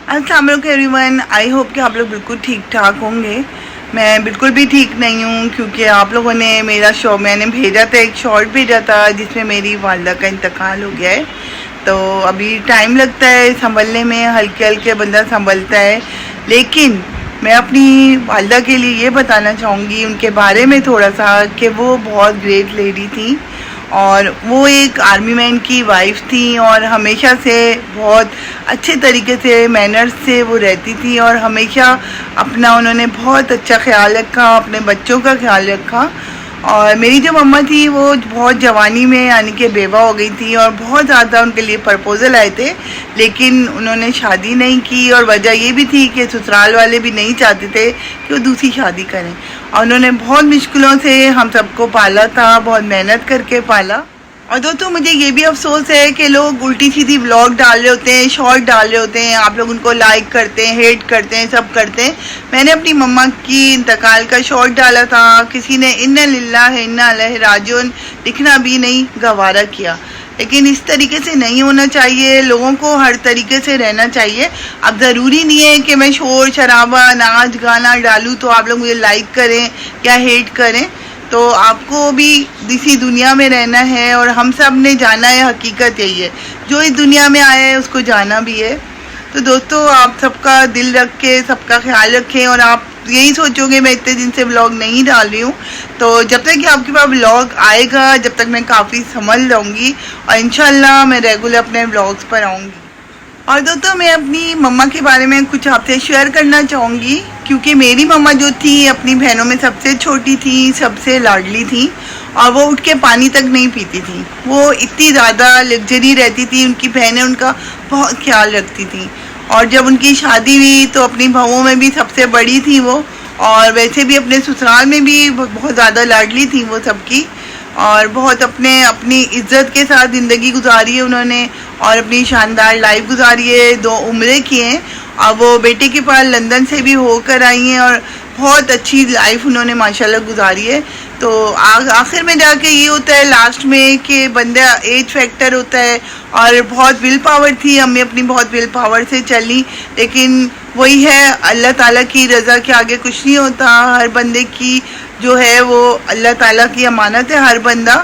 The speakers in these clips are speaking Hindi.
अस्सलाम वालेकुम एवरीवन। आई होप कि आप लोग बिल्कुल ठीक ठाक होंगे। मैं बिल्कुल भी ठीक नहीं हूँ क्योंकि आप लोगों ने मैंने भेजा था, एक शॉर्ट भेजा था जिसमें मेरी वालदा का इंतकाल हो गया है। तो अभी टाइम लगता है संभलने में, हल्के हल्के बंदा संभलता है। लेकिन मैं अपनी वालदा के लिए ये बताना चाहूँगी उनके बारे में थोड़ा सा कि वो बहुत ग्रेट लेडी थी और वो एक आर्मी मैन की वाइफ थी और हमेशा से बहुत अच्छे तरीके से मैनर्स से वो रहती थी और हमेशा अपना उन्होंने बहुत अच्छा ख्याल रखा, अपने बच्चों का ख्याल रखा। और मेरी जो मम्मा थी वो बहुत जवानी में यानी कि बेवा हो गई थी और बहुत ज़्यादा उनके लिए प्रपोज़ल आए थे, लेकिन उन्होंने शादी नहीं की। और वजह ये भी थी कि ससुराल वाले भी नहीं चाहते थे कि वो दूसरी शादी करें और उन्होंने बहुत मुश्किलों से हम सबको पाला था, बहुत मेहनत करके पाला। और दोस्तों मुझे ये भी अफसोस है कि लोग उल्टी सीधी व्लॉग डाल रहे होते हैं, शॉर्ट डाल रहे होते हैं, आप लोग उनको लाइक करते हैं, हेट करते हैं, सब करते हैं। मैंने अपनी मम्मा की इंतकाल का शॉर्ट डाला था, किसी ने इन्ना लिल्लाह इन्ना अलैहि राजिऊन लिखना भी नहीं गवारा किया। लेकिन इस तरीके से नहीं होना चाहिए, लोगों को हर तरीके से रहना चाहिए। अब ज़रूरी नहीं है कि मैं शोर शराबा नाच गाना डालूँ तो आप लोग मुझे लाइक करें या हेट करें। तो आपको भी इसी दुनिया में रहना है और हम सब ने जाना है, हकीकत यही है। जो इस दुनिया में आया है उसको जाना भी है। तो दोस्तों आप सबका दिल रख के सबका ख्याल रखें और आप यही सोचोगे मैं इतने दिन से व्लॉग नहीं डाल रही हूँ, तो जब तक कि आपके पास व्लॉग आएगा जब तक मैं काफ़ी संभल जाऊँगी और इंशाल्लाह मैं रेगुलर अपने व्लॉग्स पर आऊँगी। और दोस्तों मैं अपनी मम्मा के बारे में कुछ आपसे शेयर करना चाहूँगी क्योंकि मेरी मम्मा जो थी अपनी बहनों में सबसे छोटी थी, सबसे लाडली थी और वो उठ के पानी तक नहीं पीती थी। वो इतनी ज़्यादा लग्जरी रहती थी, उनकी बहनें उनका बहुत ख्याल रखती थी। और जब उनकी शादी हुई तो अपनी बहुओं में भी सबसे बड़ी थी वो, और वैसे भी अपने ससुराल में भी बहुत ज़्यादा लाडली थी वो सबकी। और बहुत अपनी इज्जत के साथ ज़िंदगी गुजारी है उन्होंने और अपनी शानदार लाइफ गुजारी है। 2 उम्रें किए हैं और वो बेटे के पास लंदन से भी होकर आई हैं और बहुत अच्छी लाइफ उन्होंने माशाल्लाह गुजारी है। तो आखिर में जाके ये होता है लास्ट में कि बंदा एज फैक्टर होता है और बहुत विल पावर थी, अम्मी अपनी बहुत विल पावर से चली। लेकिन वही है, अल्लाह ताला की रज़ा के आगे कुछ नहीं होता। हर बंदे की जो है वो अल्लाह ताला की अमानत है हर बंदा,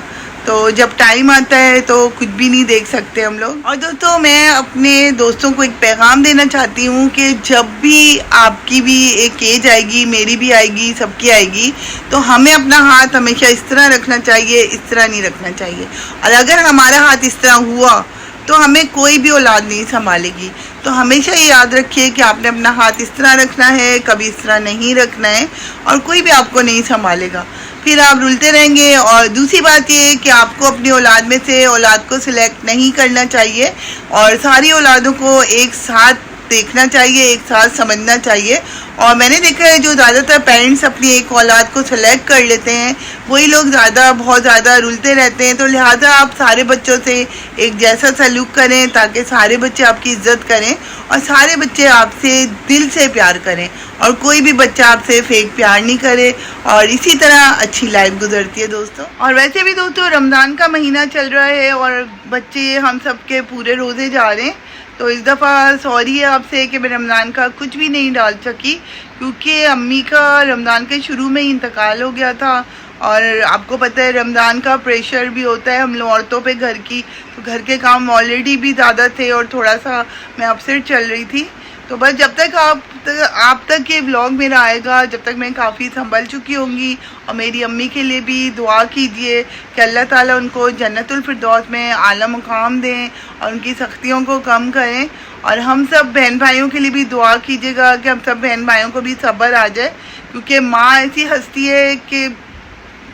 तो जब टाइम आता है तो कुछ भी नहीं देख सकते हम लोग। और दोस्तों मैं अपने दोस्तों को एक पैगाम देना चाहती हूँ कि जब भी आपकी भी एक एज आएगी, मेरी भी आएगी, सबकी आएगी, तो हमें अपना हाथ हमेशा इस तरह रखना चाहिए, इस तरह नहीं रखना चाहिए। और अगर हमारा हाथ इस तरह हुआ तो हमें कोई भी औलाद नहीं संभालेगी। तो हमेशा ये याद रखिए कि आपने अपना हाथ इस तरह रखना है, कभी इस तरह नहीं रखना है और कोई भी आपको नहीं संभालेगा, फिर आप रुलते रहेंगे। और दूसरी बात ये है कि आपको अपनी औलाद में से औलाद को सिलेक्ट नहीं करना चाहिए और सारी औलादों को एक साथ देखना चाहिए, एक साथ समझना चाहिए। और मैंने देखा है जो ज़्यादातर पेरेंट्स अपनी एक औलाद को सिलेक्ट कर लेते हैं वही लोग बहुत ज़्यादा रुलते रहते हैं। तो लिहाजा आप सारे बच्चों से एक जैसा सलूक करें ताकि सारे बच्चे आपकी इज्जत करें और सारे बच्चे आपसे दिल से प्यार करें और कोई भी बच्चा आपसे फेक प्यार नहीं करे। और इसी तरह अच्छी लाइफ गुजरती है दोस्तों। और वैसे भी दोस्तों रमज़ान का महीना चल रहा है और बच्चे हम सबके पूरे रोज़े जा रहे हैं, तो इस दफ़ा सॉरी है आपसे कि मैं रमज़ान का कुछ भी नहीं डाल सकी क्योंकि अम्मी का रमज़ान के शुरू में ही इंतकाल हो गया था। और आपको पता है रमज़ान का प्रेशर भी होता है हम लोग औरतों पे घर की, तो घर के काम ऑलरेडी भी ज़्यादा थे और थोड़ा सा मैं अपसेट चल रही थी। तो बस जब तक आप तक ये व्लॉग मेरा आएगा जब तक मैं काफ़ी संभल चुकी होंगी। और मेरी अम्मी के लिए भी दुआ कीजिए कि अल्लाह ताला उनको जन्नतुल फिरदौस में आला मुकाम दें और उनकी सख्तियों को कम करें। और हम सब बहन भाइयों के लिए भी दुआ कीजिएगा कि हम सब बहन भाइयों को भी सब्र आ जाए क्योंकि माँ ऐसी हस्ती है कि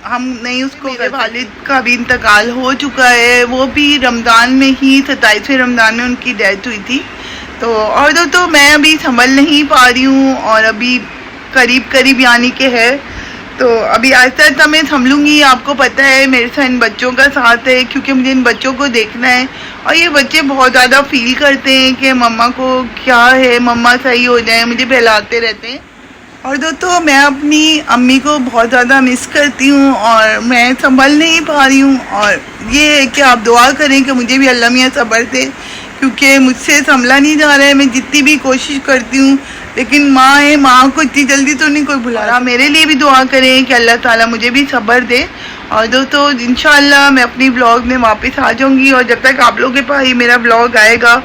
हम नहीं उसको। मेरे वालिद का भी इंतकाल हो चुका है, वो भी रमज़ान में ही 27वें रमज़ान में उनकी डेथ हुई थी। तो और दोस्तों मैं अभी संभल नहीं पा रही हूँ और अभी करीब यानी के है, तो अभी आहिस्ता आहिस्ता मैं संभलूंगी। आपको पता है मेरे साथ इन बच्चों का साथ है क्योंकि मुझे इन बच्चों को देखना है और ये बच्चे बहुत ज़्यादा फील करते हैं कि मम्मा को क्या है, मम्मा सही हो जाए, मुझे बहलाते रहते हैं। और दोस्तों मैं अपनी अम्मी को बहुत ज़्यादा मिस करती हूँ और मैं संभल नहीं पा रही हूँ। और ये है कि आप दुआ करें कि मुझे भी अल्लाह मियाँ सब्र दे क्योंकि मुझसे संभला नहीं जा रहा है। मैं जितनी भी कोशिश करती हूँ, लेकिन माँ है, माँ को इतनी जल्दी तो नहीं कोई बुला रहा। मेरे लिए भी दुआ करें कि अल्लाह ताला मुझे भी सब्र दे। और दोस्तों इंशाल्लाह मैं अपनी ब्लॉग में वापस आ जाऊँगी, और जब तक आप लोगों के पास मेरा ब्लॉग आएगा,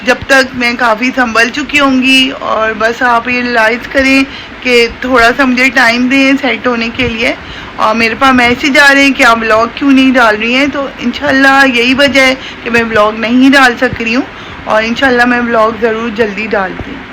जब तक मैं काफ़ी संभल चुकी होंगी। और बस आप ये रियलाइज़ करें कि थोड़ा सा मुझे टाइम दें सेट होने के लिए। और मेरे पास मैसेज आ रहे हैं कि आप ब्लॉग क्यों नहीं डाल रही हैं, तो इंशाल्लाह यही वजह है कि मैं ब्लॉग नहीं डाल सक रही हूँ। और इंशाल्लाह मैं ब्लॉग ज़रूर जल्दी डालती हूँ।